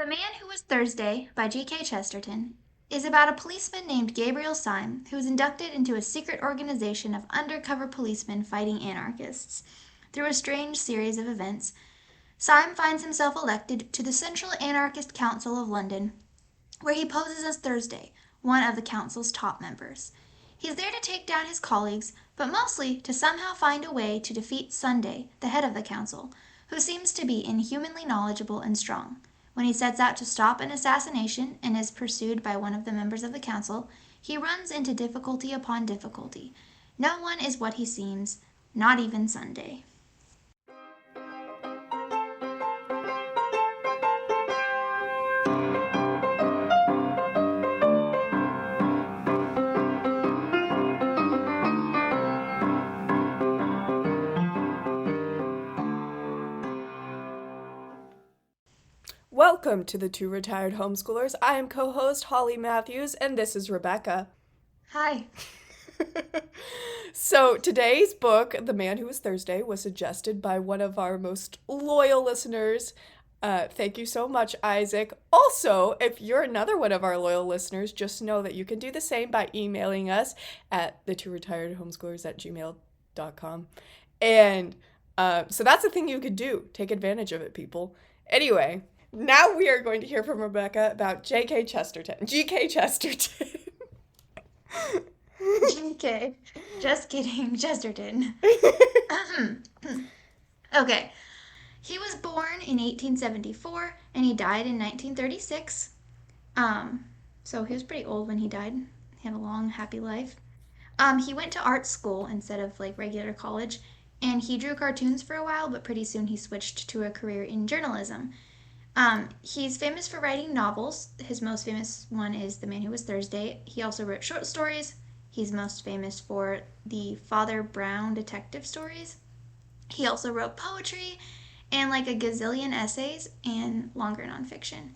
The Man Who Was Thursday by G.K. Chesterton is about a policeman named Gabriel Syme who is inducted into a secret organization of undercover policemen fighting anarchists. Through a strange series of events, Syme finds himself elected to the Central Anarchist Council of London, where he poses as Thursday, one of the council's top members. He's there to take down his colleagues, but mostly to somehow find a way to defeat Sunday, the head of the council, who seems to be inhumanly knowledgeable and strong. When he sets out to stop an assassination and is pursued by one of the members of the council, he runs into difficulty upon difficulty. No one is what he seems, not even Sunday. Welcome to the Two Retired Homeschoolers. I am co-host Holly Matthews, and this is Rebecca. Hi. So today's book, The Man Who Was Thursday, was suggested by one of our most loyal listeners. Thank you so much, Isaac. Also, if you're another one of our loyal listeners, just know that you can do the same by emailing us at thetworetiredhomeschoolers@gmail.com. And so that's a thing you could do. Take advantage of it, people. Anyway, now we are going to hear from Rebecca about G.K. Chesterton. Okay, just kidding, Chesterton. Okay, he was born in 1874 and he died in 1936. So he was pretty old when he died. He had a long, happy life. He went to art school instead of like regular college, and he drew cartoons for a while, but pretty soon he switched to a career in journalism. He's famous for writing novels. His most famous one is The Man Who Was Thursday. He also wrote short stories. He's most famous for the Father Brown detective stories. He also wrote poetry and like a gazillion essays and longer nonfiction.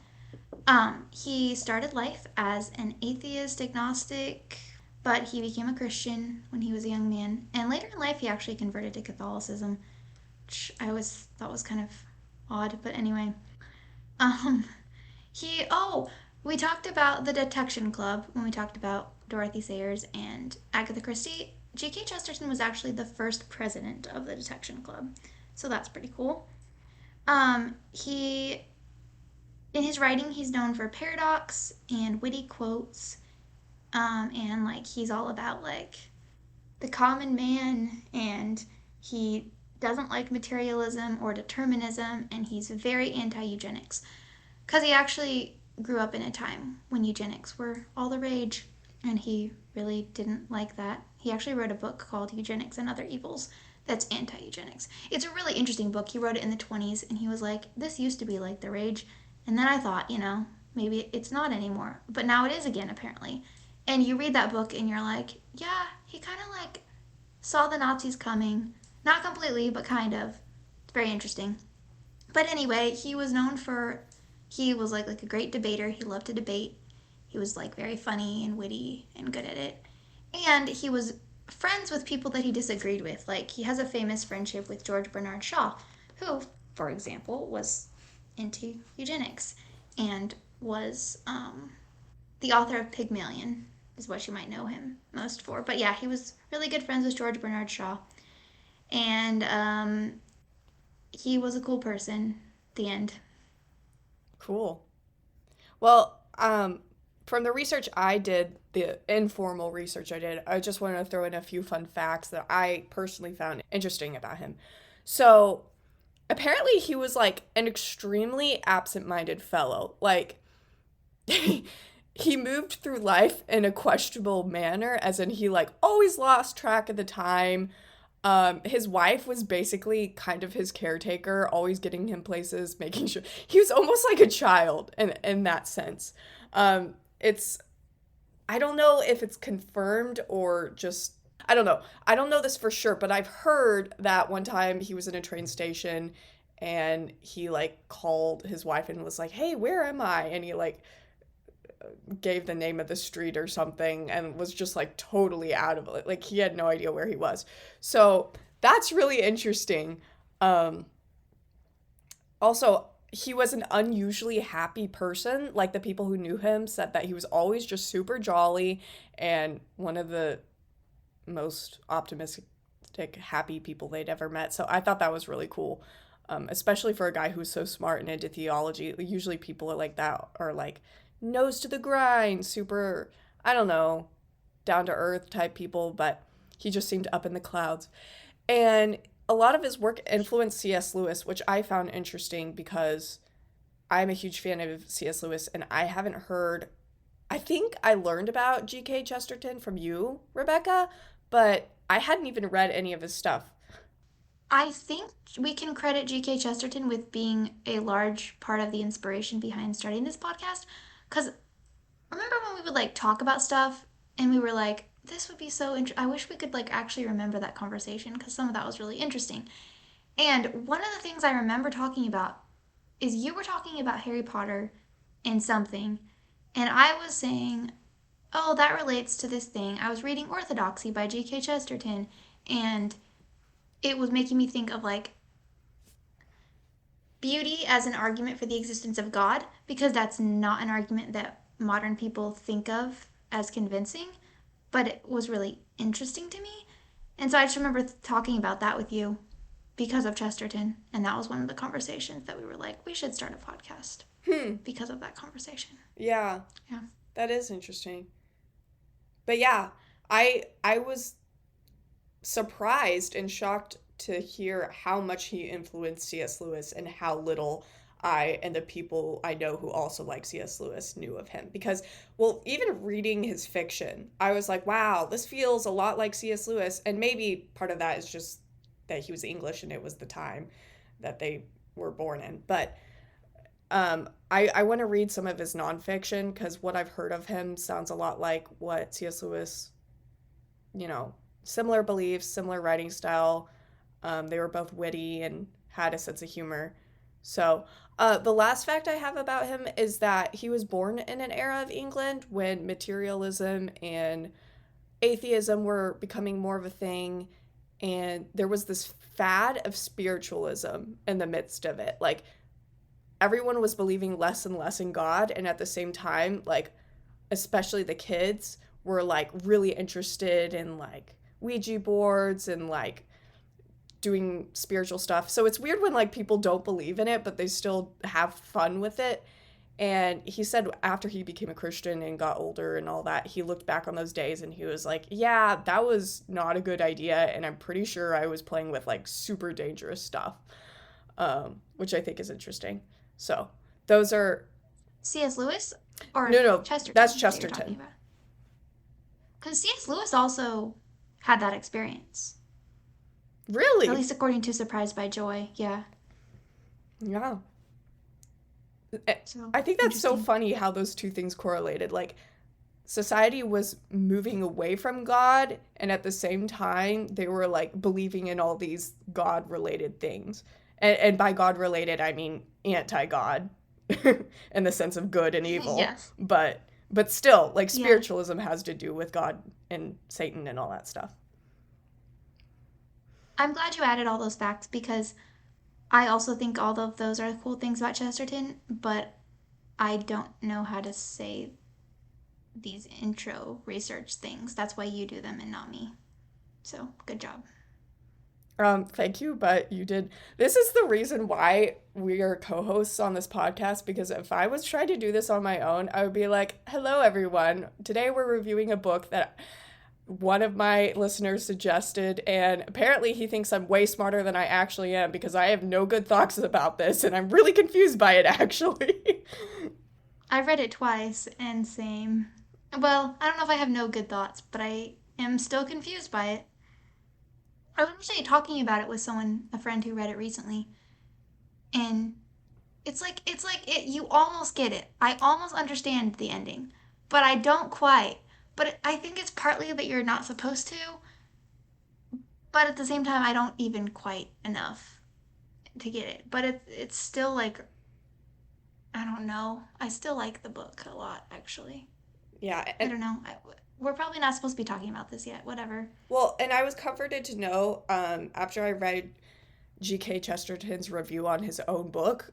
He started life as an atheist, agnostic, but he became a Christian when he was a young man. And later in life, he actually converted to Catholicism, which I always thought was kind of odd, but anyway. We talked about the Detection Club when we talked about Dorothy Sayers and Agatha Christie. G.K. Chesterton was actually the first president of the Detection Club, so that's pretty cool. In his writing, he's known for paradox and witty quotes, and like he's all about like the common man, and he doesn't like materialism or determinism, and he's very anti-eugenics because he actually grew up in a time when eugenics were all the rage, and he really didn't like that. He actually wrote a book called Eugenics and Other Evils that's anti-eugenics. It's a really interesting book. He wrote it in the 1920s, and he was like, this used to be like the rage, and then I thought, maybe it's not anymore, but now it is again, apparently. And you read that book, and you're like, yeah, he kind of like saw the Nazis coming. Not completely, but kind of. It's very interesting. But anyway, he was like a great debater. He loved to debate. He was like very funny and witty and good at it. And he was friends with people that he disagreed with. Like he has a famous friendship with George Bernard Shaw, who, for example, was into eugenics and was the author of Pygmalion, is what you might know him most for. But yeah, he was really good friends with George Bernard Shaw. And he was a cool person. The end. Cool. Well, from the research I did, the informal research I did, I just wanted to throw in a few fun facts that I personally found interesting about him. So, apparently he was like an extremely absent-minded fellow. Like, he moved through life in a questionable manner, as in he like always lost track of the time. His wife was basically kind of his caretaker, always getting him places, making sure he was almost like a child in that sense. I don't know if it's confirmed or just, I don't know. I don't know this for sure, but I've heard that one time he was in a train station and he like called his wife and was like, "Hey, where am I?" And he like gave the name of the street or something and was just like totally out of it. Like he had no idea where he was. So that's really interesting. Also, he was an unusually happy person. Like the people who knew him said that he was always just super jolly and one of the most optimistic, happy people they'd ever met. So I thought that was really cool, especially for a guy who's so smart and into theology. Usually people are like that, are like nose to the grind, super, I don't know, down to earth type people, but he just seemed up in the clouds. And a lot of his work influenced C.S. Lewis, which I found interesting because I'm a huge fan of C.S. Lewis and I haven't heard. I think I learned about G.K. Chesterton from you, Rebecca, but I hadn't even read any of his stuff. I think we can credit G.K. Chesterton with being a large part of the inspiration behind starting this podcast. Because remember when we would like talk about stuff and we were like, this would be so I wish we could like actually remember that conversation because some of that was really interesting. And one of the things I remember talking about is you were talking about Harry Potter and something, and I was saying, oh, that relates to this thing. I was reading Orthodoxy by G.K. Chesterton, and it was making me think of like beauty as an argument for the existence of God, because that's not an argument that modern people think of as convincing, but it was really interesting to me. And so I just remember talking about that with you because of Chesterton. And that was one of the conversations that we were like, we should start a podcast Hmm. because of that conversation. Yeah, Yeah. that is interesting. But yeah, I was surprised and shocked to hear how much he influenced C.S. Lewis and how little I and the people I know who also like C.S. Lewis knew of him. Because, well, even reading his fiction, I was like, wow, this feels a lot like C.S. Lewis. And maybe part of that is just that he was English and it was the time that they were born in. But I want to read some of his nonfiction because what I've heard of him sounds a lot like what C.S. Lewis, similar beliefs, similar writing style. They were both witty and had a sense of humor. So, the last fact I have about him is that he was born in an era of England when materialism and atheism were becoming more of a thing. And there was this fad of spiritualism in the midst of it. Like, everyone was believing less and less in God. And at the same time, like, especially the kids were like really interested in like Ouija boards and like doing spiritual stuff. So it's weird when like people don't believe in it, but they still have fun with it. And he said after he became a Christian and got older and all that, he looked back on those days and he was like, yeah, that was not a good idea. And I'm pretty sure I was playing with like super dangerous stuff, which I think is interesting. So those are. C.S. Lewis or No, no, Chesterton that's that you're talking Chesterton. about? Because C.S. Lewis also had that experience, at Really? least according to Surprised by Joy. Yeah. Yeah. So I think that's so interesting. funny how those two things correlated. Like, society was moving away from God, and at the same time, they were like believing in all these God related things. And by God related, I mean anti God in the sense of good and evil. Yes. But still, like, Yeah. spiritualism has to do with God and Satan and all that stuff. I'm glad you added all those facts because I also think all of those are cool things about Chesterton, but I don't know how to say these intro research things. That's why you do them and not me. So, good job. Thank you, but you did. This is the reason why we are co-hosts on this podcast, because if I was trying to do this on my own, I would be like, hello, everyone. Today we're reviewing a book that one of my listeners suggested, and apparently he thinks I'm way smarter than I actually am because I have no good thoughts about this, and I'm really confused by it, actually. I've read it twice and same. Well, I don't know if I have no good thoughts, but I am still confused by it. I was actually talking about it with someone, a friend who read it recently, and it's like it you almost get it. I almost understand the ending, but I don't quite. I think it's partly that you're not supposed to, but at the same time I don't even quite enough to get it. But it's still like I don't know. I still like the book a lot actually. Yeah, I and don't know. We're probably not supposed to be talking about this yet. Whatever. well, and I was comforted to know, after I read G.K. Chesterton's review on his own book,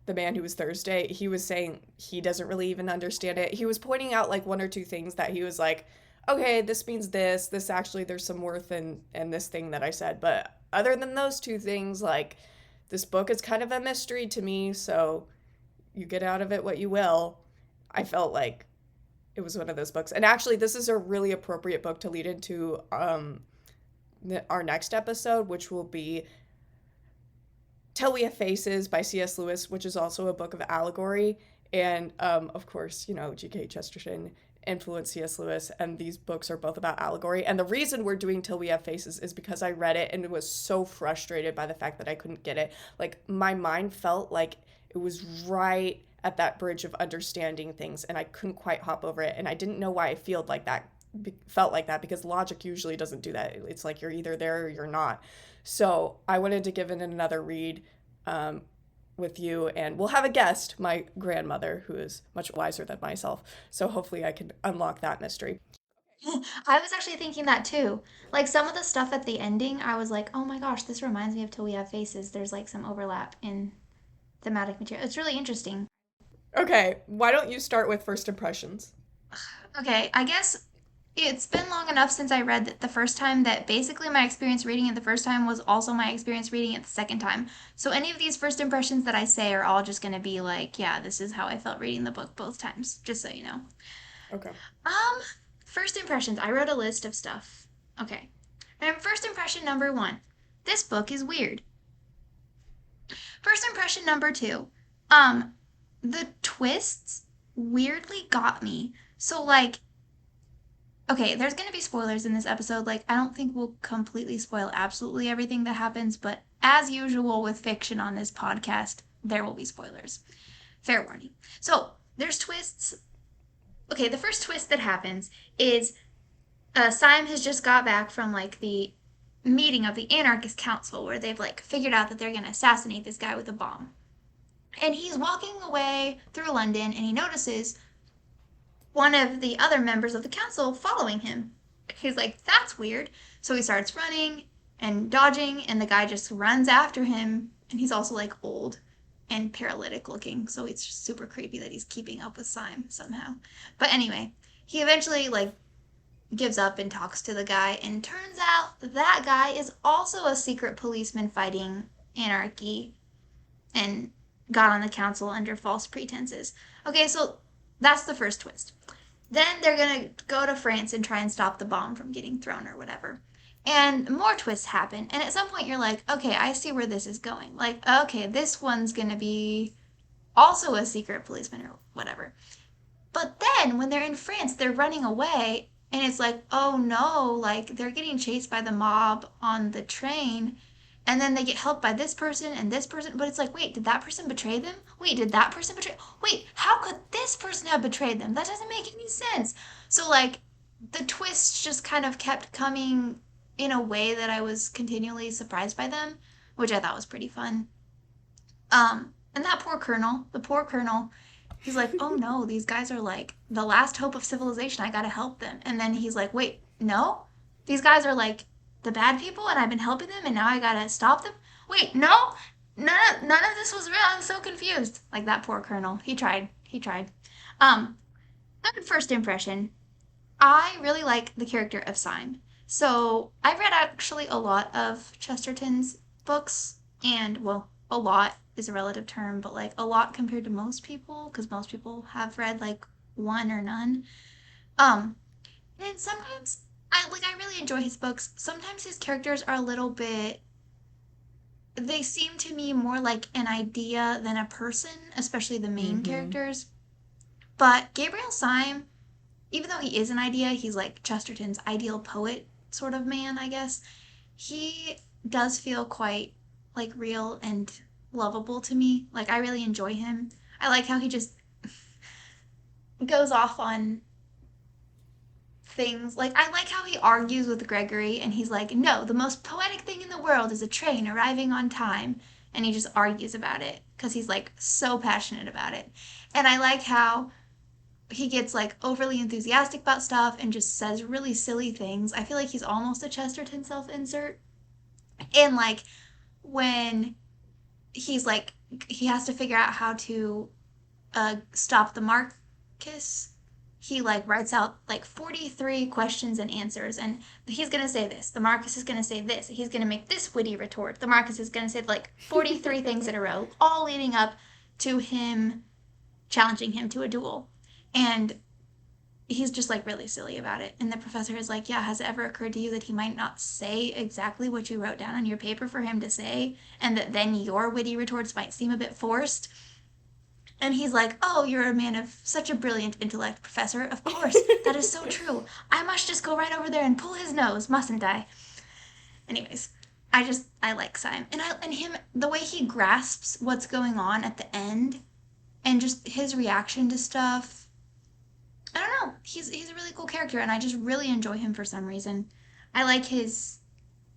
the man who was Thursday, he was saying he doesn't really even understand it. He was pointing out like one or two things that he was like, okay, this means this. This actually, there's some worth in this thing that I said. But other than those two things, like this book is kind of a mystery to me. So you get out of it what you will. I felt like it was one of those books. And actually, this is a really appropriate book to lead into our next episode, which will be Till We Have Faces by C.S. Lewis, which is also a book of allegory. And of course, G.K. Chesterton influenced C.S. Lewis, and these books are both about allegory. And the reason we're doing Till We Have Faces is because I read it and was so frustrated by the fact that I couldn't get it. Like, my mind felt like it was right at that bridge of understanding things, and I couldn't quite hop over it. And I didn't know why I felt like that, because logic usually doesn't do that. It's like you're either there or you're not. So I wanted to give it another read with you, and we'll have a guest, my grandmother, who is much wiser than myself. So hopefully I can unlock that mystery. I was actually thinking that too. Like some of the stuff at the ending, I was like, oh my gosh, this reminds me of Till We Have Faces. There's like some overlap in thematic material. It's really interesting. Okay, why don't you start with first impressions? Okay, I guess it's been long enough since I read it the first time that basically my experience reading it the first time was also my experience reading it the second time. So any of these first impressions that I say are all just going to be like, yeah, this is how I felt reading the book both times, just so you know. Okay. Um, First impressions. I wrote a list of stuff. Okay. And first impression number 1. This book is weird. First impression number 2. Um, the twists weirdly got me. So like okay, there's going to be spoilers in this episode. Like, I don't think we'll completely spoil absolutely everything that happens, but as usual with fiction on this podcast, there will be spoilers. Fair warning. So, there's twists. Okay, the first twist that happens is Syme has just got back from like the meeting of the anarchist council where they've like figured out that they're going to assassinate this guy with a bomb. And he's walking away through London and he notices one of the other members of the council following him. He's like, that's weird. So he starts running and dodging, and the guy just runs after him. And he's also like old and paralytic looking, so it's super creepy that he's keeping up with Syme somehow. But anyway, he eventually like gives up and talks to the guy, and turns out that guy is also a secret policeman fighting anarchy and got on the council under false pretenses. Okay, so that's the first twist. Then they're gonna go to France and try and stop the bomb from getting thrown or whatever. And more twists happen. And at some point you're like, okay, I see where this is going. Like, okay, this one's gonna be also a secret policeman or whatever. But then when they're in France, they're running away and it's like, oh no, like they're getting chased by the mob on the train. And then they get helped by this person and this person. But it's like, wait, did that person betray them? Wait, did that person betray? Wait, how could this person have betrayed them? That doesn't make any sense. So, like, the twists just kind of kept coming in a way that I was continually surprised by them, which I thought was pretty fun. And that poor colonel, the poor colonel, he's like, oh no, these guys are like the last hope of civilization. I gotta help them. And then he's like, wait, no? These guys are like the bad people and I've been helping them and now I gotta stop them? Wait, no? None of this was real. I'm so confused. Like that poor colonel. He tried. He tried. Um, Good first impression. I really like the character of Syme. So I read actually a lot of Chesterton's books, and well, a lot is a relative term, but like a lot compared to most people, because most people have read like one or none. Um, and sometimes I really enjoy his books. Sometimes his characters are a little bit they seem to me more like an idea than a person, especially the main Mm-hmm. characters. But Gabriel Syme, even though he is an idea, he's like Chesterton's ideal poet sort of man, I guess. He does feel quite like real and lovable to me. Like I really enjoy him. I like how he just goes off on things. Like I like how he argues with Gregory and he's like, "No, the most poetic thing in the world is a train arriving on time." And he just argues about it cuz he's like so passionate about it. And I like how he gets like overly enthusiastic about stuff and just says really silly things. I feel like he's almost a Chesterton self-insert. And like when he's like he has to figure out how to stop the Marcus. He like writes out like 43 questions and answers, and he's gonna say this. The Marcus is gonna say this. He's gonna make this witty retort. The Marcus is gonna say like 43 things in a row, all leading up to him challenging him to a duel. And he's just like really silly about it. And the professor is like, yeah, has it ever occurred to you that he might not say exactly what you wrote down on your paper for him to say, and that then your witty retorts might seem a bit forced? And he's like, oh, you're a man of such a brilliant intellect, Professor. Of course, that is so true. I must just go right over there and pull his nose, mustn't I? Anyways, I like Simon. And him, the way he grasps what's going on at the end and just his reaction to stuff. I don't know. He's a really cool character, and I just really enjoy him for some reason. I like his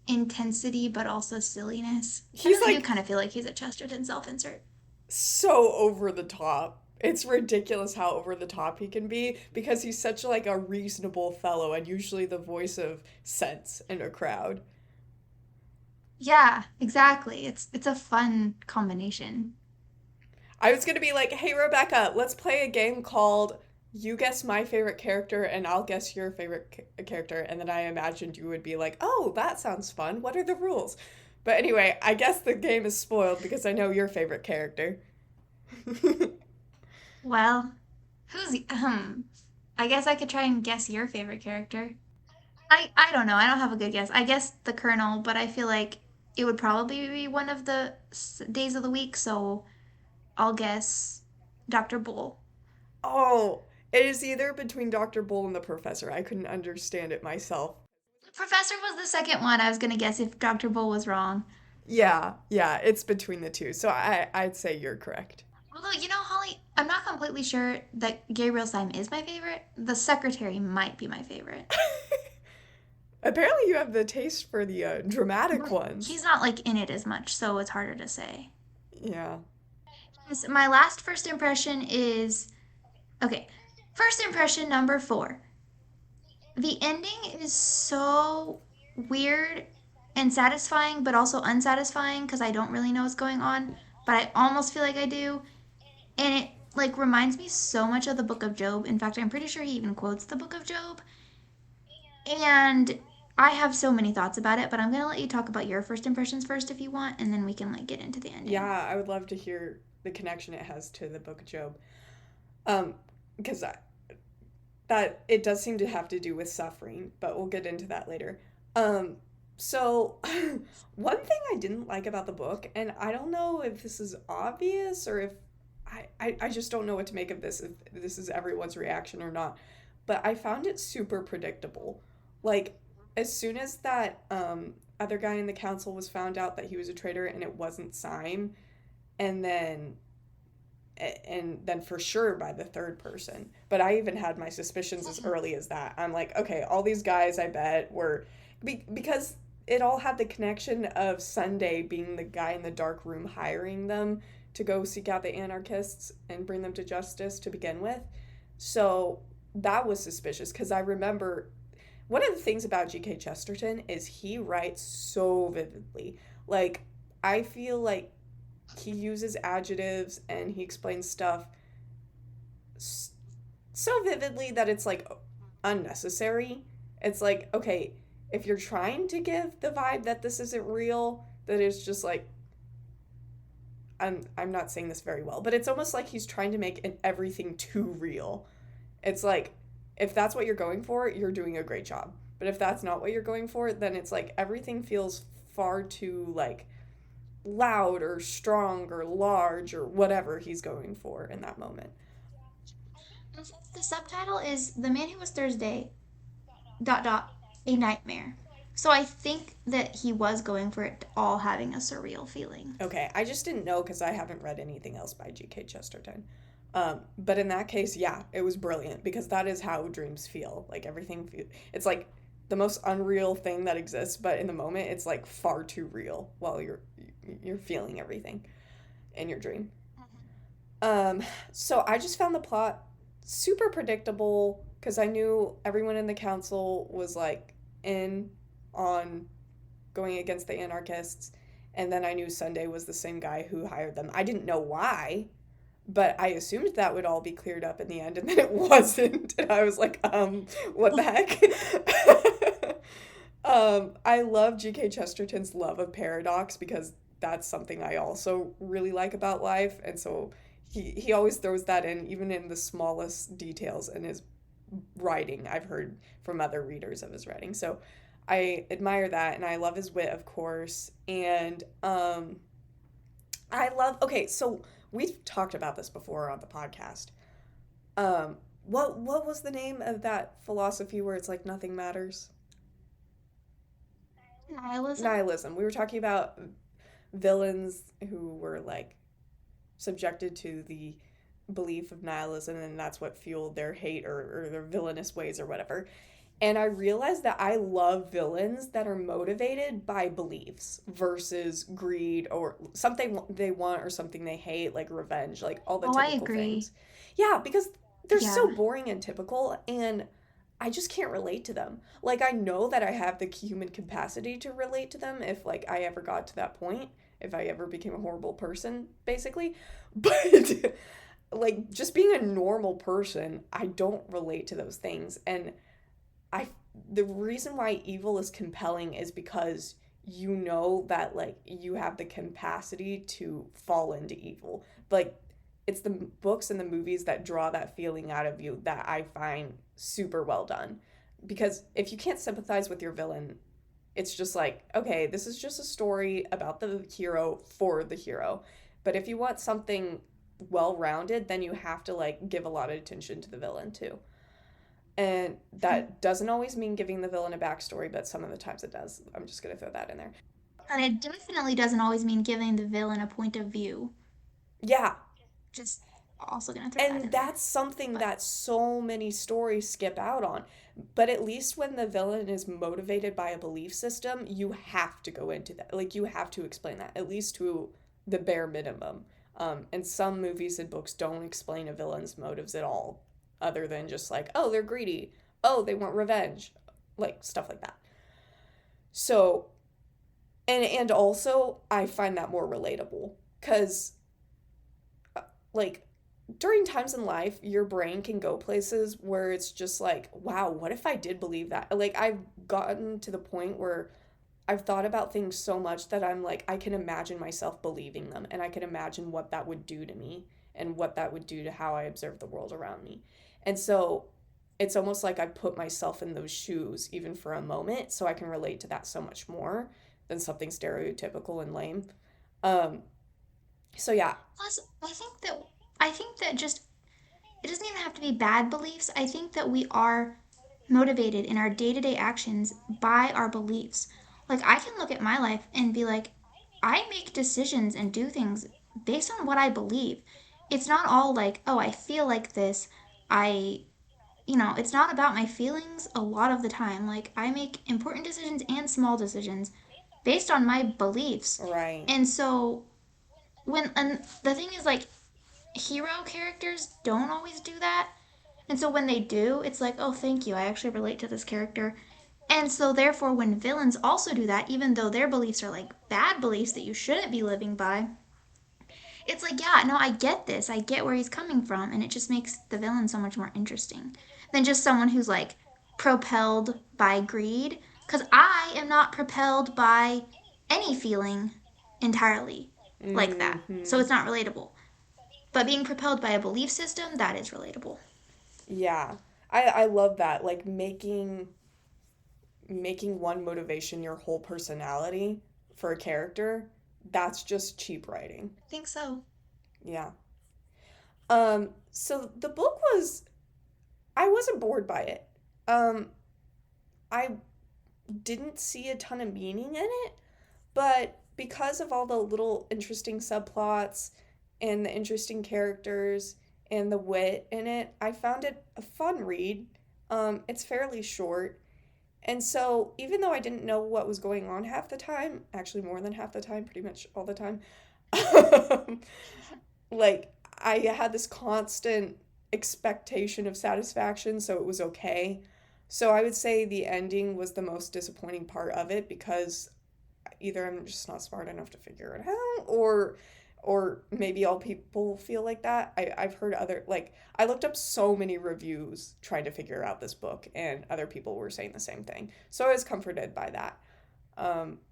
intensity but also silliness. I He's really do like kind of feel like he's a Chesterton self-insert. so over the top. It's ridiculous how over the top he can be because he's such like a reasonable fellow and usually the voice of sense in a crowd. Yeah, exactly. It's a fun combination. I was gonna be like, hey Rebecca, let's play a game called You Guess My Favorite Character and I'll guess your favorite character. And then I imagined you would be like, oh, that sounds fun. What are the rules? But anyway, I guess the game is spoiled because I know your favorite character. Well, who's I guess I could try and guess your favorite character. I don't know. I don't have a good guess. I guess the Colonel, but I feel like it would probably be one of the days of the week, so I'll guess Dr. Bull. Oh, it is either between Dr. Bull and the professor. I couldn't understand it myself. Professor was the second one I was going to guess if Dr. Bull was wrong. Yeah, it's between the two. So I'd say you're correct. Although, Holly, I'm not completely sure that Gabriel Syme is my favorite. The secretary might be my favorite. Apparently you have the taste for the dramatic But ones. he's not like in it as much, so it's harder to say. Yeah. My last first impression is okay. First impression number 4. The ending is so weird and satisfying, but also unsatisfying because I don't really know what's going on, but I almost feel like I do. And it like reminds me so much of the Book of Job. In fact, I'm pretty sure he even quotes the Book of Job. And I have so many thoughts about it, but I'm gonna let you talk about your first impressions first if you want, and then we can like get into the Yeah, ending. I would love to hear the connection it has to the Book of Job. Because that it does seem to have to do with suffering, but we'll get into that later. Um, so one thing I didn't like about the book, and I don't know if this is obvious or if I just don't know what to make of this, if this is everyone's reaction or not, but I found it super predictable. Like, as soon as that other guy in the council was found out that he was a traitor and it wasn't Syme, and then for sure by the third person. But I even had my suspicions as early as that. I'm like, okay, all these guys, I bet, were because it all had the connection of Sunday being the guy in the dark room hiring them to go seek out the anarchists and bring them to justice to begin with. So that was suspicious because I remember one of the things about G.K. Chesterton is he writes so vividly. Like, I feel like he uses adjectives and he explains stuff so vividly that it's like unnecessary. It's like, okay, if you're trying to give the vibe that this isn't real, that it's just like I'm not saying this very well, but it's almost like he's trying to make everything too real. It's like if that's what you're going for, you're doing a great job. But if that's not what you're going for, then it's like everything feels far too like loud or strong or large or whatever he's going for in that moment. The subtitle is The Man Who Was Thursday, dot dot, a nightmare. So I think that he was going for it all having a surreal feeling. Okay, I just didn't know because I haven't read anything else by G.K. Chesterton. But in that case, yeah, it was brilliant because that is how dreams feel. Like it's like the most unreal thing that exists, but in the moment, it's like far too real while you're feeling everything in your dream. Um, so I just found the plot super predictable because I knew everyone in the council was like in on going against the anarchists, And then I knew Sunday was the same guy who hired them. I didn't know why, but I assumed that would all be cleared up in the end, and then it wasn't. And I was like, what the heck? I love G.K. Chesterton's love of paradox because that's something I also really like about life. And so he always throws that in, even in the smallest details in his writing. I've heard from other readers of his writing. So I admire that, and I love his wit, of course. And I love, okay, so we've talked about this before on the podcast. What was the name of that philosophy where it's like nothing matters? Nihilism. Nihilism. We were talking about villains who were like subjected to the belief of nihilism, and that's what fueled their hate or their villainous ways or whatever. And I realized that I love villains that are motivated by beliefs versus greed or something they want or something they hate, like revenge, like all the Oh, I typical agree. things. Yeah, because they're so Yeah. boring and typical, and I just can't relate to them. Like, I know that I have the human capacity to relate to them if, like, I ever got to that point, if I ever became a horrible person, basically. But, like, just being a normal person, I don't relate to those things. And I the reason why evil is compelling is because you know that like you have the capacity to fall into evil. Like it's the books and the movies that draw that feeling out of you that I find super well done. Because if you can't sympathize with your villain, it's just like, okay, this is just a story about the hero for the hero. But if you want something well-rounded, then you have to like give a lot of attention to the villain too. And that doesn't always mean giving the villain a backstory, but some of the times it does. I'm just going to throw that in there. And it definitely doesn't always mean giving the villain a point of view. Yeah. Just also gonna throw that And in there. that's something But that so many stories skip out on. But at least when the villain is motivated by a belief system, you have to go into that. Like, you have to explain that, at least to the bare minimum. And some movies and books don't explain a villain's motives at all, other than just like, oh, they're greedy. Oh, they want revenge. Like, stuff like that. So, and also, I find that more relatable. Because, like, during times in life, your brain can go places where it's just like, wow, what if I did believe that? Like, I've gotten to the point where I've thought about things so much that I'm like, I can imagine myself believing them, and I can imagine what that would do to me and what that would do to how I observe the world around me. And so it's almost like I put myself in those shoes even for a moment so I can relate to that so much more than something stereotypical and lame. Um, so yeah, plus, I think that just it doesn't even have to be bad beliefs. I think that we are motivated in our day-to-day actions by our beliefs. Like I can look at my life and be like, I make decisions and do things based on what I believe. It's not all like, oh, I feel like this. I it's not about my feelings a lot of the time. Like, I make important decisions and small decisions based on my beliefs. right. And so, and the thing is, like, hero characters don't always do that. And so, when they do, it's like, oh, thank you. I actually relate to this character. And so, therefore, when villains also do that, even though their beliefs are like bad beliefs that you shouldn't be living by, it's like, yeah, no, I get this. I get where he's coming from. And it just makes the villain so much more interesting than just someone who's like propelled by greed. Because I am not propelled by any feeling entirely like that. So Hmm. it's not relatable. But being propelled by a belief system, that is relatable. Yeah. I love that. Like making one motivation your whole personality for a character, that's just cheap writing. I think so. Yeah. So the book was I wasn't bored by it. Um I didn't see a ton of meaning in it, but because of all the little interesting subplots and the interesting characters and the wit in it, I found it a fun read. It's fairly short. And so, even though I didn't know what was going on half the time, actually more than half the time, pretty much all the time, like I had this constant expectation of satisfaction, so it was okay. So I would say the ending was the most disappointing part of it because either I'm just not smart enough to figure it out, or maybe all people feel like that. I've heard other, like, I looked up so many reviews trying to figure out this book, and other people were saying the same thing. So I was comforted by that.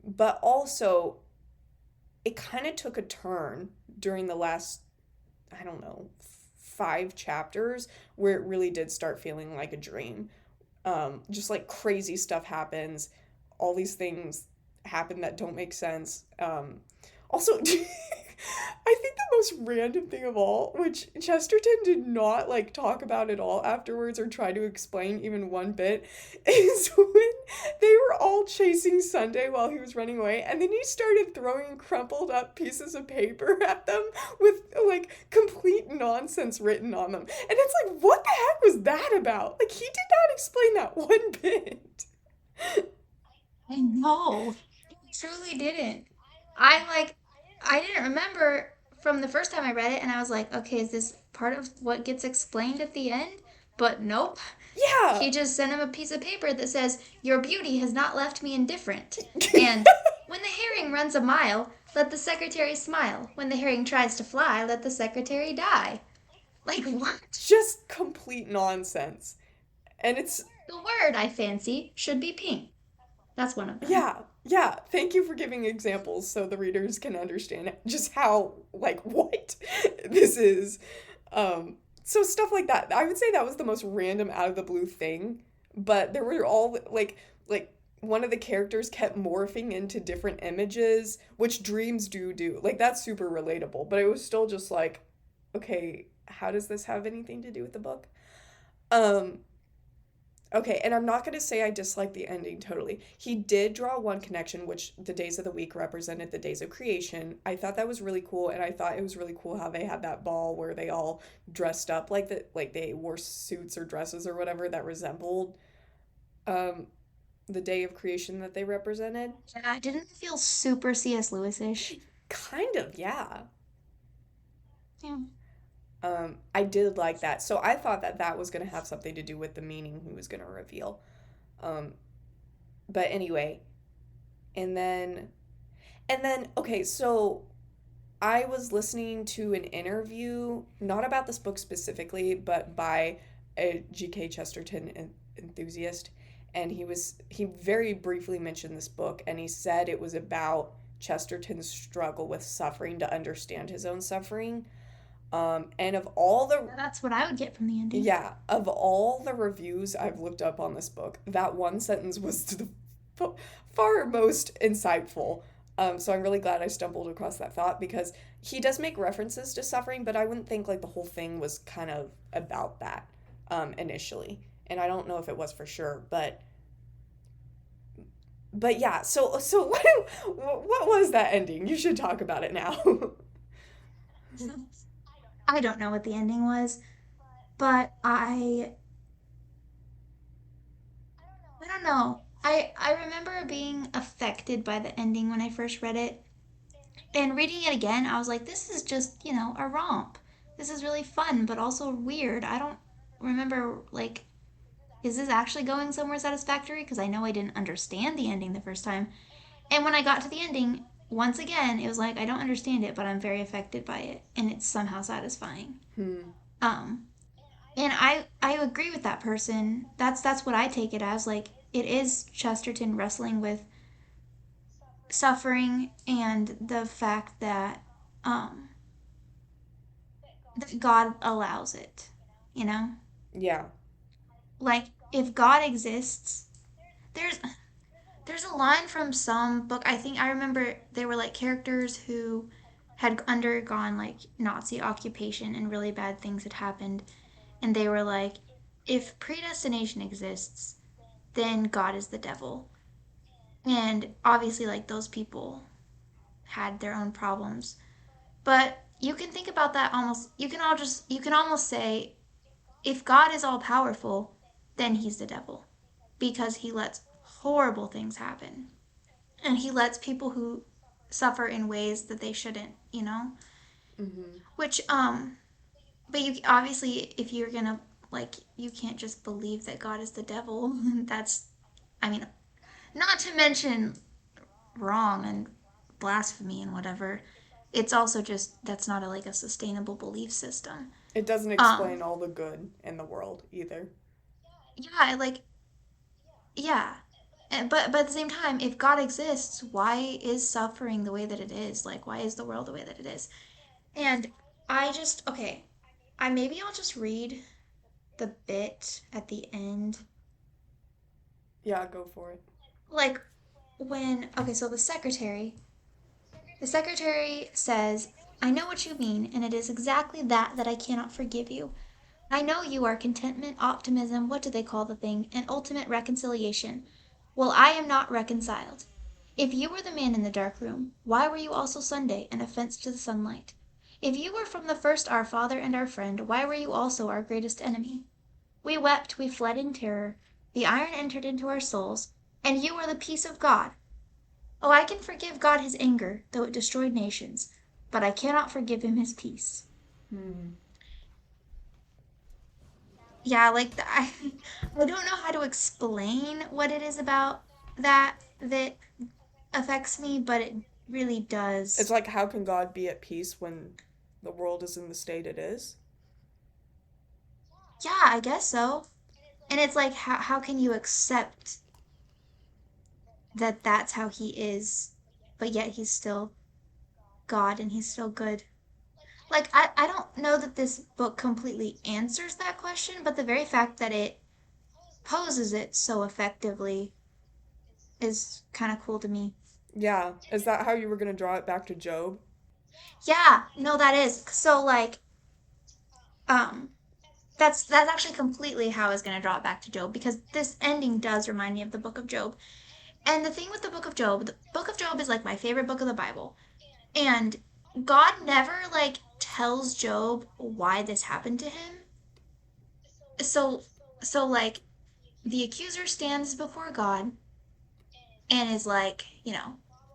But also, it kind of took a turn during the last, I don't know, 5 chapters where it really did start feeling like a dream. Just like crazy stuff happens, all these things happen that don't make sense. Also, I think the most random thing of all, which Chesterton did not like talk about at all afterwards or try to explain even one bit, is when they were all chasing Sunday while he was running away, and then he started throwing crumpled up pieces of paper at them with like complete nonsense written on them. And it's like, what the heck was that about? Like, he did not explain that one bit. I know. It truly didn't. I like I didn't remember from the first time I read it and I was like, okay, is this part of what gets explained at the end? But nope. Yeah. He just sent him a piece of paper that says, "Your beauty has not left me indifferent." And when the herring runs a mile, let the secretary smile. When the herring tries to fly, let the secretary die. Like what? Just complete nonsense. And it's, The word, I fancy, should be pink. That's one of them. yeah, yeah. Thank you for giving examples so the readers can understand just how, like, what this is. So stuff like that. I would say that was the most random out of the blue thing, but there were all like one of the characters kept morphing into different images, which dreams do. Like, that's super relatable, but it was still just like, okay, how does this have anything to do with the book? Um, Okay, and I'm not going to say I dislike the ending totally. He did draw one connection, which the days of the week represented the days of creation. I thought that was really cool, and I thought it was really cool how they had that ball where they all dressed up like they wore suits or dresses or whatever that resembled um the day of creation that they represented. Yeah, it didn't feel super C.S. Lewis-ish. Kind of, yeah. Yeah. I did like that. So I thought that that was going to have something to do with the meaning he was going to reveal. Um, but anyway, and then okay, so I was listening to an interview, not about this book specifically, but by a G.K. Chesterton enthusiast, and he very briefly mentioned this book, and he said it was about Chesterton's struggle with suffering to understand his own suffering. And of all the, That's what I would get from the ending. yeah, of all the reviews I've looked up on this book, that one sentence was the far most insightful. So I'm really glad I stumbled across that thought, because he does make references to suffering, but I wouldn't think like the whole thing was kind of about that initially. And I don't know if it was for sure, but yeah. So what was that ending? You should talk about it now. I don't know what the ending was, but I don't know. I remember being affected by the ending when I first read it. And reading it again, I was like, this is just, a romp. This is really fun, but also weird. I don't remember, like, is this actually going somewhere satisfactory? Because I know I didn't understand the ending the first time. And when I got to the ending, once again, it was like, I don't understand it, but I'm very affected by it. And it's somehow satisfying. Hmm. Um, and I agree with that person. That's what I take it as. Like, it is Chesterton wrestling with suffering and the fact um that God allows it, you know? Yeah. Like if God exists, there's there's a line from some book. I think I remember they were like characters who had undergone like Nazi occupation and really bad things had happened and they were like if predestination exists, then God is the devil. And obviously like those people had their own problems. But you can think about that almost you can almost say if God is all powerful, then he's the devil because he lets horrible things happen. And he lets people who suffer in ways that they shouldn't, you know? Hmm. Which but you obviously if you're going to like you can't just believe that God is the devil. That's I mean, not to mention wrong and blasphemy and whatever. It's also just that's not a sustainable belief system. It doesn't Um, explain all the good in the world either. yeah, yeah. But at the same time, if God exists, why is suffering the way that it is? Like, why is the world the way that it is? And okay, I'll just read the bit at the end. Yeah, go for it. Like, okay, so the secretary says, I know what you mean, and it is exactly that I cannot forgive you. I know you are contentment, optimism, what do they call the thing, and ultimate reconciliation. Well, I am not reconciled. If you were the man in the dark room, why were you also Sunday, an offense to the sunlight? If you were from the first our father and our friend, why were you also our greatest enemy? We wept, we fled in terror. The iron entered into our souls, and you are the peace of God. Oh, I can forgive God his anger, though it destroyed nations, but I cannot forgive him his peace. Hmm. Yeah, I don't know how to explain what it is about that affects me, but it really It's does. like, how can God be at peace when the world is in the state it is? Yeah, I guess so. And it's like how can you accept that that's how he is, but yet he's still God and he's still good? Like I don't know that this book completely answers that question, but the very fact that it poses it so effectively is kind of cool to me. Yeah. Is that how you were going to draw it back to Job? Yeah, no, that is. So um that's actually completely how I was gonna draw it back to Job because this ending does remind me of the book of Job. And the thing with the book of Job is like my favorite book of the Bible. And God never tells Job why this happened to him. So so the accuser stands before God and is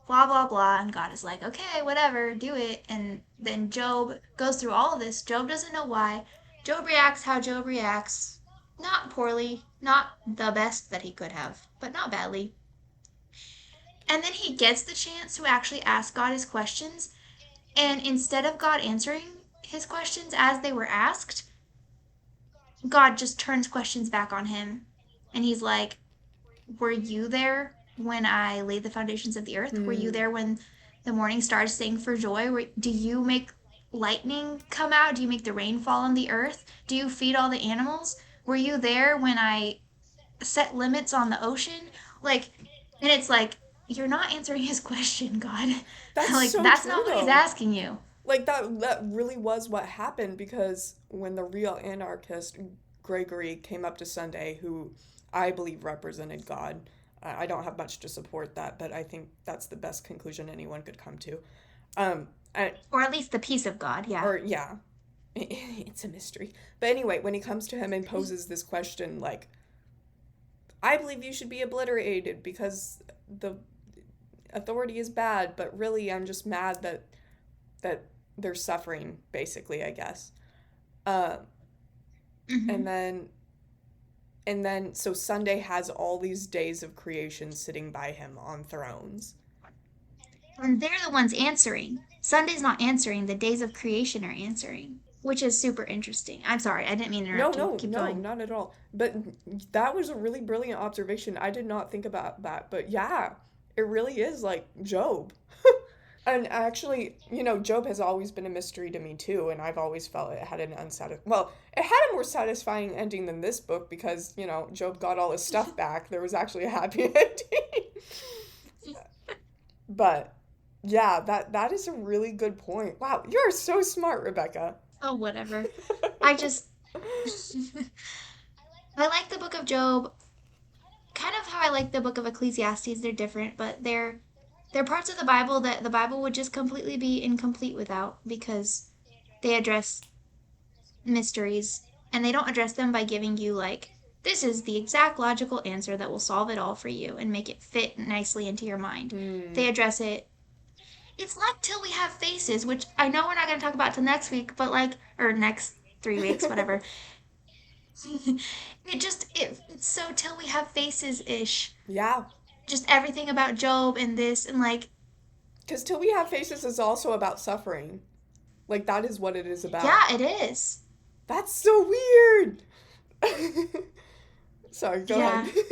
blah blah blah, and God is like, okay, whatever, do it. And then Job goes through all of this. Job doesn't know why. Job reacts how Job reacts. Not poorly, not the best that he could have, but not badly. And then he gets the chance to actually ask God his questions, and instead of God answering his questions as they were asked, God just turns questions back on him. And he's like, were you there when I laid the foundations of the earth? Were you Hmm. there when the morning stars sang for joy? Do you make lightning come out? Do you make the rain fall on the earth? Do you feed all the animals? Were you there when I set limits on the ocean? Like, and it's like, you're not answering his question, God. That's Like, so that's true, not what he's though. asking you. Like, that really was what happened because when the real anarchist, Gregory, came up to Sunday, who I believe represented God, I don't have much to support that, but I think that's the best conclusion anyone could come to. Um, I, Or at least the peace of God, yeah. or, yeah, it's a mystery. But anyway, when he comes to him and poses this question, like, I believe you should be obliterated because the authority is bad, but really I'm just mad that they're suffering, basically, I guess. Uh, and Mm-hmm. then so Sunday has all these days of creation sitting by him on thrones. And they're the ones answering. Sunday's not answering, the days of creation are answering, which is super interesting. I'm sorry, I didn't mean to No, interrupt you. no, Keep no, going. not at all. But that was a really brilliant observation. I did not think about that. But yeah, it really is like Job. And actually, Job has always been a mystery to me too, and I've always felt it had an well, it had a more satisfying ending than this book because, Job got all his stuff back. There was actually a happy ending. But yeah, that is a really good point. Wow, you're so smart, Rebecca. Oh, whatever. I just I like the book of Job, kind of how I like the book of Ecclesiastes. They're different, but they're parts of the Bible that the Bible would just completely be incomplete without because they address mysteries, and they don't address them by giving you this is the exact logical answer that will solve it all for you and make it fit nicely into your mind. Hmm. They address it. It's like Till We Have Faces, which I know we're not going to talk about till next week, but or next 3 weeks, whatever. It's so Till We Have Faces ish. Yeah. just everything about Job and this and like, Because Till We Have Faces is also about suffering. Like, that is what it is about. yeah, it is. That's so weird! Sorry, go ahead. Yeah.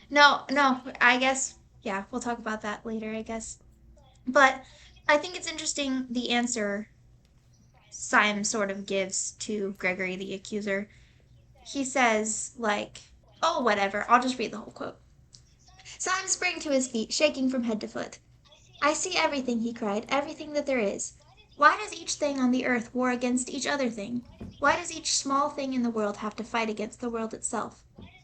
No, no, I guess, yeah, we'll talk about that later, I guess. But I think it's interesting the answer Syme sort of gives to Gregory the accuser. He says, like, oh, whatever, I'll just read the whole quote. Syme sprang to his feet, shaking from head to foot. I see everything, he cried, everything that there is. Why does each thing on the earth war against each other thing? Why does each small thing in the world have to fight against the world itself?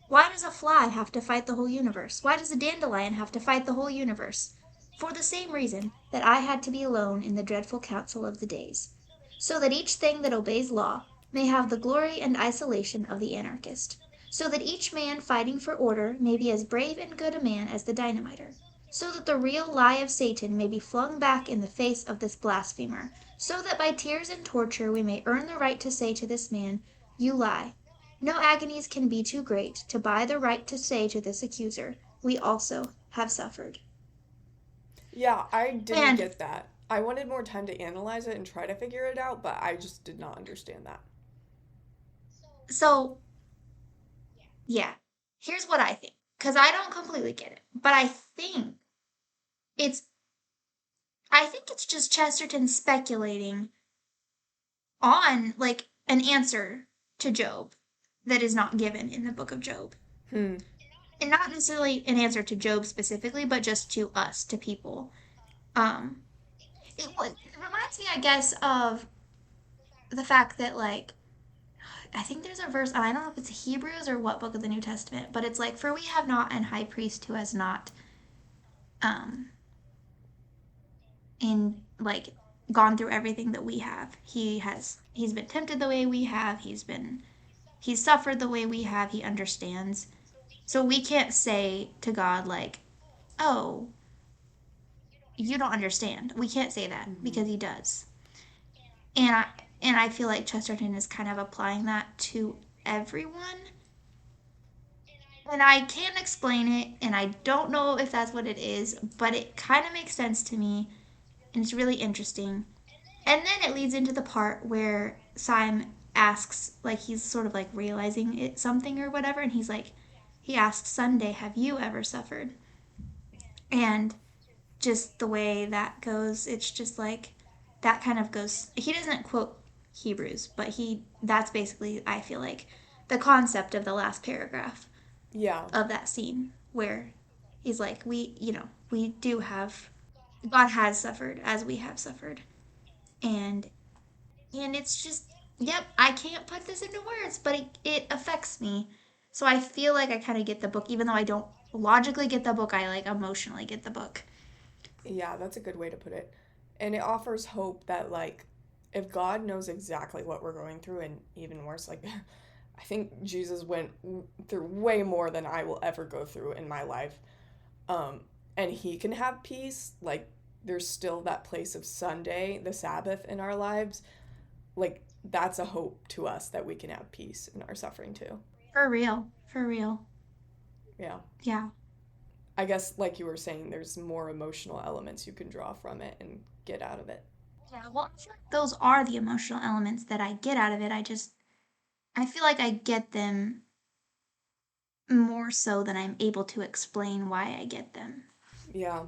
Why does a fly have to fight the whole universe? Why does a dandelion have to fight the whole universe? For the same reason that I had to be alone in the dreadful council of the days, so that each thing that obeys law may have the glory and isolation of the anarchist, so that each man fighting for order may be as brave and good a man as the dynamiter, so that the real lie of Satan may be flung back in the face of this blasphemer, so that by tears and torture we may earn the right to say to this man, you lie. No agonies can be too great to buy the right to say to this accuser, we also have suffered. Yeah, I didn't And get that. I wanted more time to analyze it and try to figure it out, but I just did not understand that. so, yeah, here's what I think, because I don't completely get it, but it's I think it's just Chesterton speculating on like an answer to Job that is not given in the book of Job. Hmm. And not necessarily an answer to Job specifically, but just to us, to people. Um it reminds me, I guess, of the fact that like I think there's a verse, I don't know if it's Hebrews or what book of the New Testament, but it's like, for we have not an high priest who has not um in like gone through everything that we have. He's been tempted the way we have, he's suffered the way we have, he understands. So we can't say to God, like, oh, you don't understand. We can't say that Mm-hmm. because he does. And I and I feel like Chesterton is kind of applying that to everyone. And I can't explain it, and I don't know if that's what it is, but it kind of makes sense to me, and it's really interesting. And then it leads into the part where Syme asks, like, he's sort of like realizing it something or whatever, and he asks Sunday, have you ever suffered? And just the way that goes, it's just like that kind of goes. He doesn't quote Hebrews, but that's basically, I feel like, the concept of the last paragraph Yeah. of that scene where he's like, we do have, God has suffered as we have suffered. And it's just, yep, I can't put this into words, but it affects me. So I feel like I kind of get the book, even though I don't logically get the book, I like emotionally get the book. Yeah, that's a good way to put it. And it offers hope that, like, if God knows exactly what we're going through, and even worse, like, I think Jesus went through way more than I will ever go through in my life. Um, and he can have peace, like, there's still that place of Sunday, the Sabbath in our lives. Like, that's a hope to us that we can have peace in our suffering too. For real. For real. Yeah. Yeah. I guess, like you were saying, there's more emotional elements you can draw from it and get out of it. Yeah. Well, I feel like those are the emotional elements that I get out of it. I feel like I get them more so than I'm able to explain why I get them. Yeah.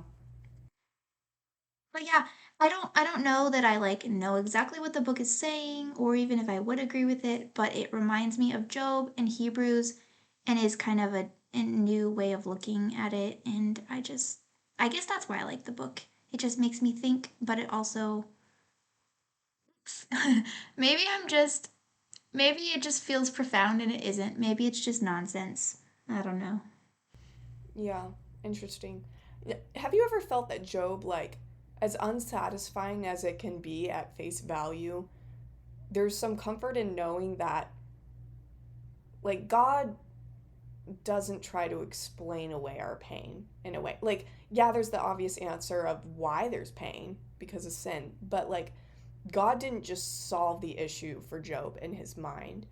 But yeah, I don't know that I like know exactly what the book is saying or even if I would agree with it, but it reminds me of Job and Hebrews and is kind of a new way of looking at it, and I guess that's why I like the book. It just makes me think, but it also maybe maybe it just feels profound and it isn't. Maybe it's just nonsense. I don't know. Yeah. Interesting. Have you ever felt that Job, like, as unsatisfying as it can be at face value, there's some comfort in knowing that, like, God doesn't try to explain away our pain in a way. Like, yeah, there's the obvious answer of why there's pain because of sin, but, like, God didn't just solve the issue for Job in his mind.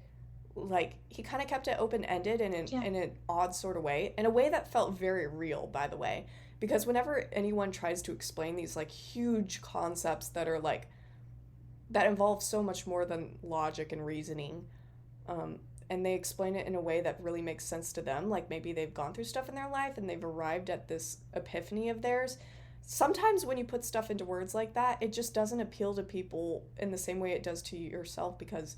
like he kind of kept it open-ended Yeah. in an odd sort of way, in a way that felt very real, by the way, because whenever anyone tries to explain these like huge concepts that are like that involve so much more than logic and reasoning, um, and they explain it in a way that really makes sense to them, like maybe they've gone through stuff in their life and they've arrived at this epiphany of theirs. Sometimes when you put stuff into words like that, it just doesn't appeal to people in the same way it does to yourself, because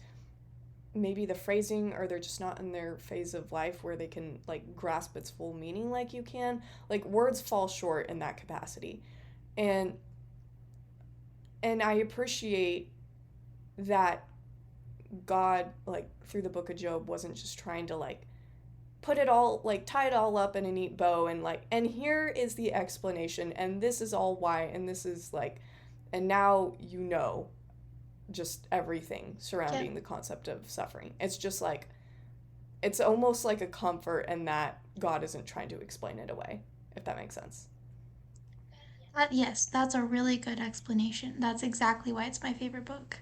maybe the phrasing, or they're just not in their phase of life where they can like grasp its full meaning like you can. Like words fall short in that capacity. And I appreciate that God, like through the book of Job, wasn't just trying to like put it all, like tie it all up in a neat bow and like, and here is the explanation, and this is all why, and this is like, and now you know just everything Yeah. surrounding the concept of suffering. It's just like, it's almost like a comfort in that God isn't trying to explain it away, if that makes sense. Yes, that's a really good explanation. That's exactly why it's my favorite book.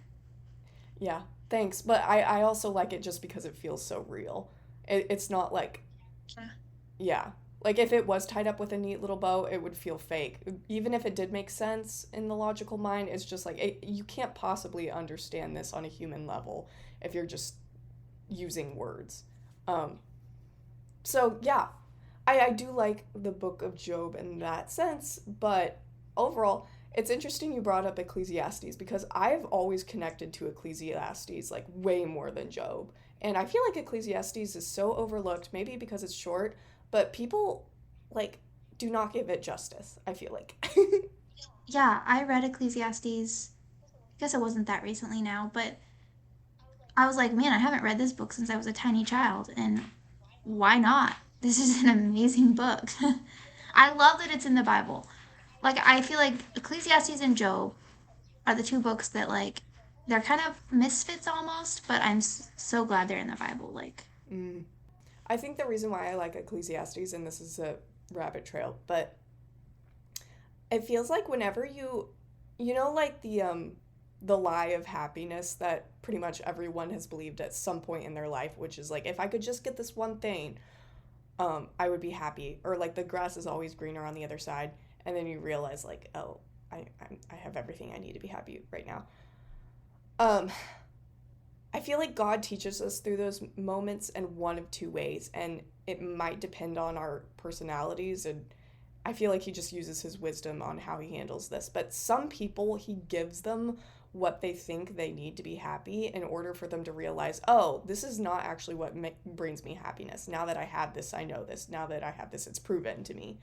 Yeah, thanks. But I also like it just because it feels so real. It's not like, Yeah. yeah. Like if it was tied up with a neat little bow, it would feel fake. Even if it did make sense in the logical mind, it's just like you can't possibly understand this on a human level if you're just using words. Um, so yeah, I do like the book of Job in that sense, but overall, it's interesting you brought up Ecclesiastes, because I've always connected to Ecclesiastes like way more than Job. And I feel like Ecclesiastes is so overlooked, maybe because it's short, but people like do not give it justice, I feel like. Yeah, I read Ecclesiastes. I guess it wasn't that recently now, but I was like, man, I haven't read this book since I was a tiny child, and why not? This is an amazing book. I love that it's in the Bible. Like, I feel like Ecclesiastes and Job are the two books that, like, they're kind of misfits almost, but I'm so glad they're in the Bible. Like, Mm. I think the reason why I like Ecclesiastes, and this is a rabbit trail, but it feels like whenever you know, like the lie of happiness that pretty much everyone has believed at some point in their life, which is like, if I could just get this one thing, I would be happy, or like the grass is always greener on the other side, and then you realize like, oh, I have everything I need to be happy right now. um I feel like God teaches us through those moments in one of two ways, and it might depend on our personalities, and I feel like he just uses his wisdom on how he handles this. But some people, he gives them what they think they need to be happy in order for them to realize, oh, this is not actually what brings me happiness. Now that I have this, I know this. Now that I have this, it's proven to me.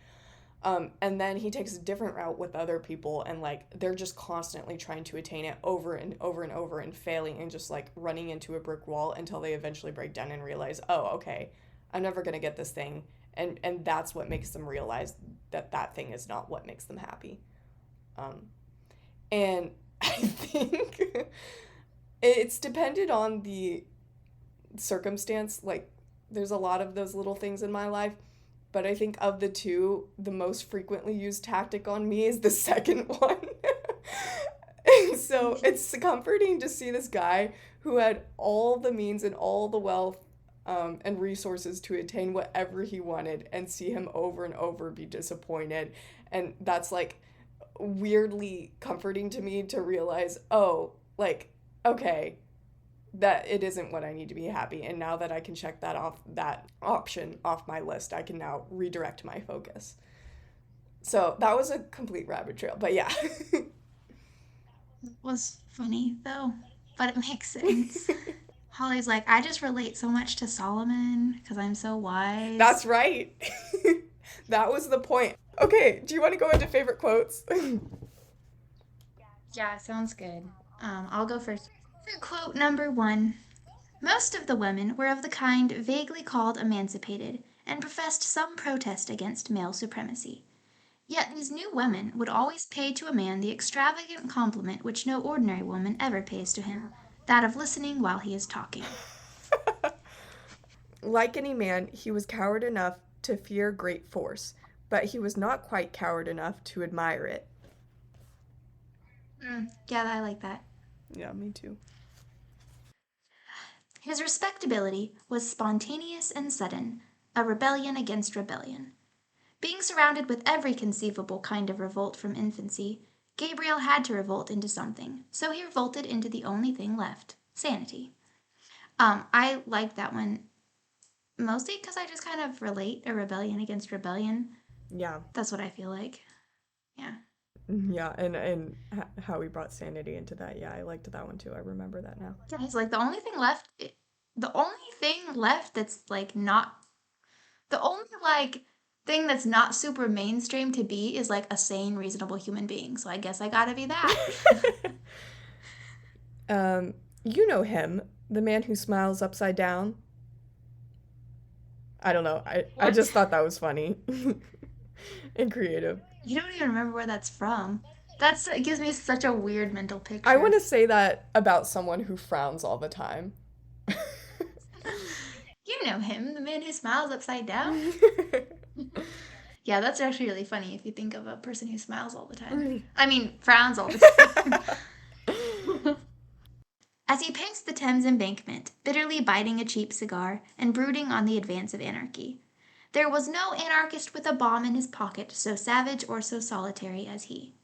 And then he takes a different route with other people, and like they're just constantly trying to attain it over and over and over and failing and just like running into a brick wall until they eventually break down and realize, oh, okay, I'm never gonna get this thing, and that's what makes them realize that that thing is not what makes them happy. Um, and I think it's depended on the circumstance. Like there's a lot of those little things in my life, but I think of the two, the most frequently used tactic on me is the second one. And so it's comforting to see this guy who had all the means and all the wealth, and resources to attain whatever he wanted, and see him over and over be disappointed. And that's like weirdly comforting to me to realize, oh, like, okay, that it isn't what I need to be happy. And now that I can check that off, that option off my list, I can now redirect my focus. So that was a complete rabbit trail, but yeah. it was funny, though, but it makes sense. Holly's like, I just relate so much to Solomon because I'm so That's wise. right. That was the point. Okay, do you want to go into favorite quotes? Yeah, sounds good. I'll go first. For quote number one, most of the women were of the kind vaguely called emancipated and professed some protest against male supremacy. Yet these new women would always pay to a man the extravagant compliment which no ordinary woman ever pays to him, that of listening while he is talking. Like any man, he was coward enough to fear great force, but he was not quite coward enough to admire it. Yeah, I like that. Yeah, me too. His respectability was spontaneous and sudden, a rebellion against rebellion. Being surrounded with every conceivable kind of revolt from infancy, Gabriel had to revolt into something, so he revolted into the only thing left, sanity. I like that one mostly because I just kind of relate a rebellion against rebellion. Yeah. That's what I feel like. Yeah. Yeah, and how he brought sanity into that. Yeah, I liked that one too. I remember that now. Yeah, he's like the only thing left that's like not the only like thing that's not super mainstream to be is like a sane, reasonable human being. So I guess I gotta be that. um, you know him, the man who smiles upside down. I don't know. I What? just thought that was funny and creative. You don't even remember where that's from. It gives me such a weird mental I want picture. to say that about someone who frowns all the time. You know him, the man who smiles upside down. Yeah, that's actually really funny if you think of a person who smiles all the time. I mean, frowns all the time. As he paced the Thames embankment, bitterly biting a cheap cigar and brooding on the advance of anarchy, there was no anarchist with a bomb in his pocket so savage or so solitary as he.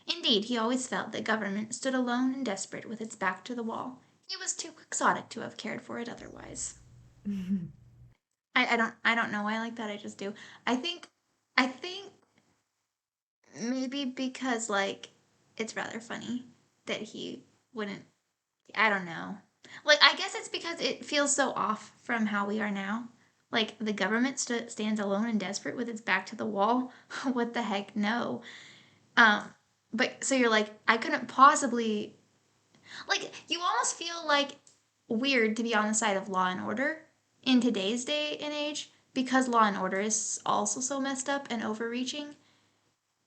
Indeed, he always felt that government stood alone and desperate with its back to the wall. He was too quixotic to have cared for it otherwise. I don't know why I like that. I just do. I think maybe because like it's rather funny that he wouldn't. I don't know. Like I guess it's because it feels so off from how we are now. Like the government stands alone and desperate with its back to the wall. What the heck? No. Um, but so you're like, I couldn't possibly like. You almost feel like weird to be on the side of law and order in today's day and age because law and order is also so messed up and overreaching.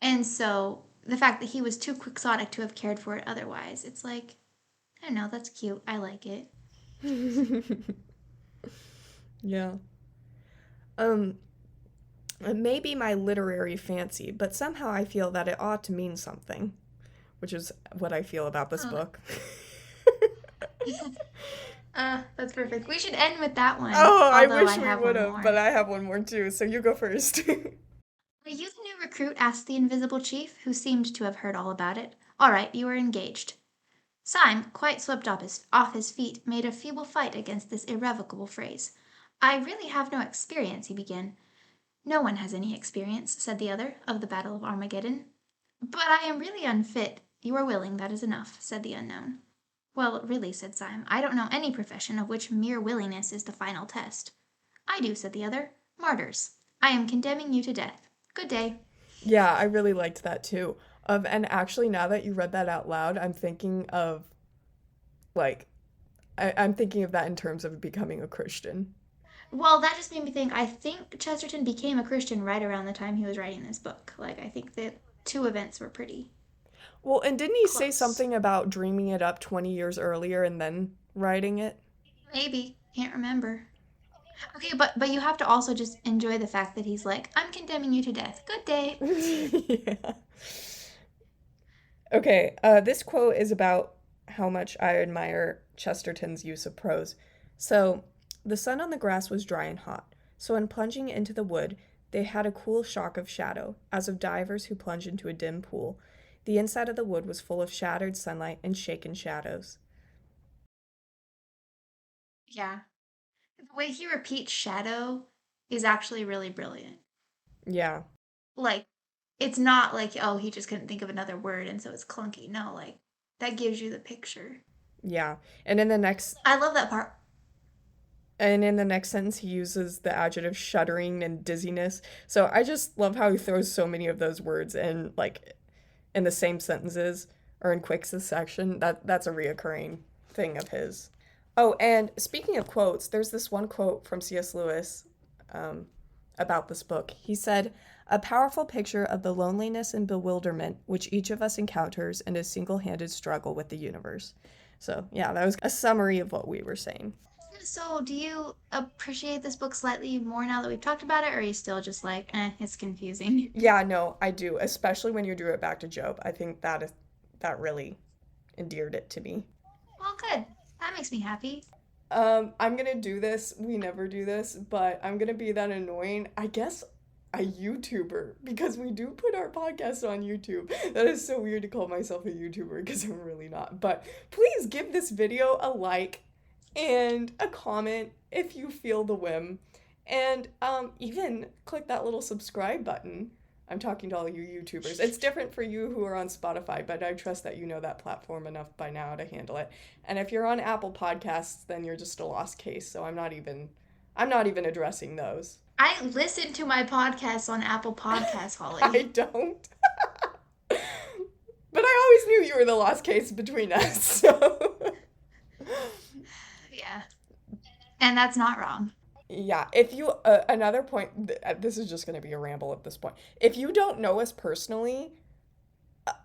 And so the fact that he was too quixotic to have cared for it otherwise, it's like, I don't know, that's cute. I like it. Yeah. Um, it may be my literary fancy, but somehow I feel that it ought to mean something, which is what I feel about this Oh, book. that's perfect. We should end with that one, Oh, I although I wish we have would one have, but more. I have one more too, so you go first. Are you the new recruit? Asked the invisible chief, who seemed to have heard all about it. All right, you are engaged. Syme, quite swept off his feet, made a feeble fight against this irrevocable phrase. I really have no experience, he began. No one has any experience, said the other, of the Battle of Armageddon. But I am really unfit. You are willing, that is enough, said the unknown. Well, really, said Syme, I don't know any profession of which mere willingness is the final test. I do, said the other. Martyrs. I am condemning you to death. Good day. Yeah, I really liked that too. And actually, now that you read that out loud, I'm thinking of like I'm thinking of that in terms of becoming a Christian. Well, that just made me think. I think Chesterton became a Christian right around the time he was writing this book. Like, I think the two events were pretty Well, and didn't he say close. something about dreaming it up 20 years earlier and then writing it? Maybe. Can't remember. Okay, but you have to also just enjoy the fact that he's like, I'm condemning you to death. Good day. Yeah. Okay, this quote is about how much I admire Chesterton's use of prose. So, the sun on the grass was dry and hot, so in plunging into the wood, they had a cool shock of shadow, as of divers who plunge into a dim pool. The inside of the wood was full of shattered sunlight and shaken shadows. Yeah. The way he repeats shadow is actually really brilliant. Yeah, Like, it's not like, oh, he just couldn't think of another word and so it's clunky. No, like, that gives you the picture. yeah. And in the next I love that part. And in the next sentence, he uses the adjective shuddering and dizziness. So I just love how he throws so many of those words in, like, in the same sentences or in quick succession. That's a reoccurring thing of his. Oh, and speaking of quotes, there's this one quote from C.S. Lewis um, about this book. He said, "A powerful picture of the loneliness and bewilderment which each of us encounters in a single-handed struggle with the universe." So yeah, that was a summary of what we were saying. So, do you appreciate this book slightly more now that we've talked about it, or are you still just like, it's confusing? Yeah, no, I do, especially when you drew it back to Job. I think that really endeared it to me. Well, good. That makes me happy. I'm gonna do this. We never do this, but I'm gonna be that annoying. I guess a YouTuber because we do put our podcast on YouTube. That is so weird to call myself a YouTuber because I'm really not. But please give this video a like and a comment if you feel the whim. And even click that little subscribe button. I'm talking to all you YouTubers. It's different for you who are on Spotify, but I trust that you know that platform enough by now to handle it. And if you're on Apple Podcasts, then you're just a lost case. So I'm not even addressing those. I listen to my podcast on Apple Podcasts, I Holly. don't. But I always knew you were the lost case between us. So Yeah. And that's not wrong. yeah, if you another point this is just going to be a ramble at this point. If you don't know us personally,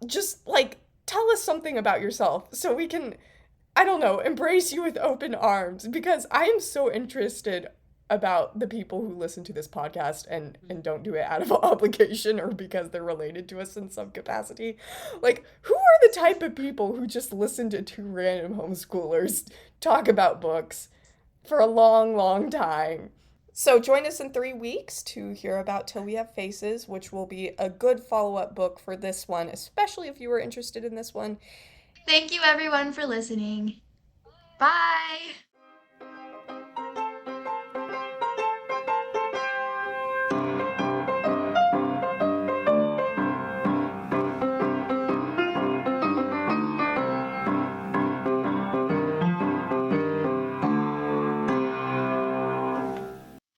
just like tell us something about yourself so we can, I don't know, embrace you with open arms because I am so interested about the people who listen to this podcast and don't do it out of obligation or because they're related to us in some capacity. Like, who are the type of people who just listen to two random homeschoolers talk about books for a long, long time? So join us in 3 weeks to hear about Till We Have Faces, which will be a good follow-up book for this one, especially if you were interested in this one. Thank you, everyone, for listening. Bye.